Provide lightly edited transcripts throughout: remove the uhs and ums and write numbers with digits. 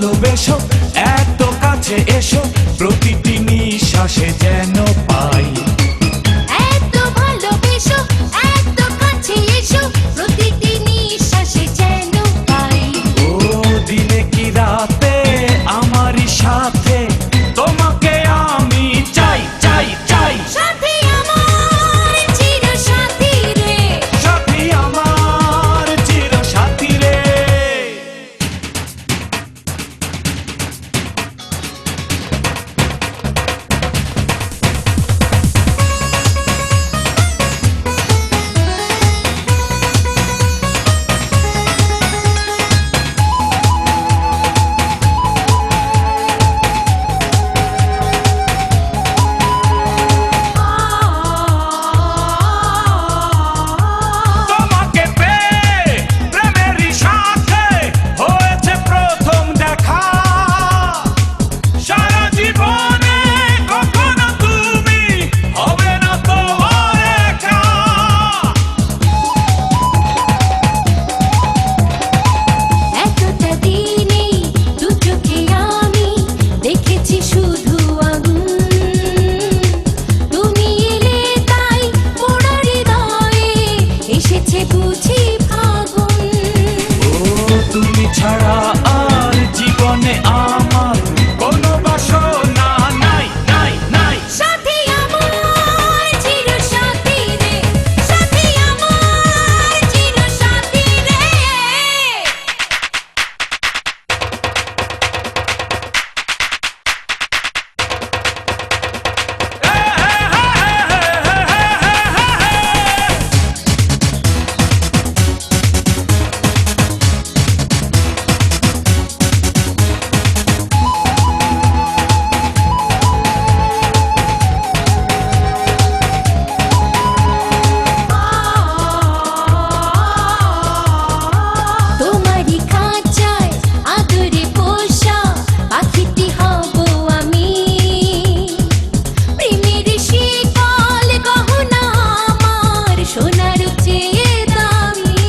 ভালোবেসো, এত কাছে এসো, প্রতিটি নিঃশ্বাসে যেন পাই। এত ভালোবেসো, এত কাছে এসো, প্রতিটি নিঃশ্বাসে যেন পাই। ও দিনে কি রাতে আমারই সাথে তোমাকে আমি চাই চাই চাই। সাথী আমার চির সাথী রে, সাথী আমার চির সাথী রে। তোমাকে পেয়ে প্রেমেরই সাথে হয়েছে প্রথম দেখা। সারা জীবনে কখনো তুমি হবে না তো আর একা। এতটা দিনে দু চোখে আমি দেখেছি শুধু আগুন। তুমি এলে তাই মোরা হৃদয়ে এসেছে বুঝি ফাগুন। ও তুমি ছাড়া আর জীবনে আমার কোনো বাসনা নাই নাই নাই। সাথী আমার চির সাথী রে, সাথী আমার চির সাথী রে। তোমারই খাঁচায় আদরে পোষা পাখিটি হব আমি। প্রেমের শিকল গহনা আমার সোনার চেয়ে দামি।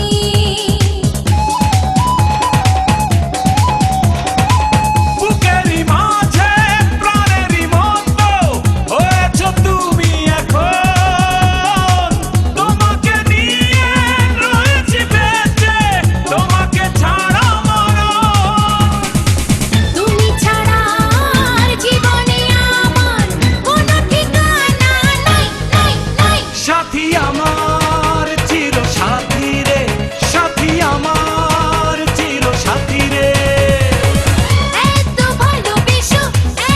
বুকেরই মাঝে প্রাণেরই মতো হয়েছ তুমি এখন। তোমাকে নিয়ে রয়েছি বেঁচে, তোমাকে ছাড়া মরণ। তুমি ছাড়া আর জীবনে আমার কোনো ঠিকানা নাই নাই নাই। সাথী আমার চির সাথী রে, সাথী আমার চির সাথী রে। এত ভালোবেসো,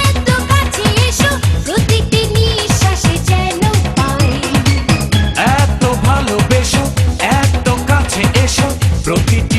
এত কাছে এসো, প্রতিটি নিঃশ্বাসে যেন পাই। এত ভালোবেসো, এত কাছে এসো, প্রতিটি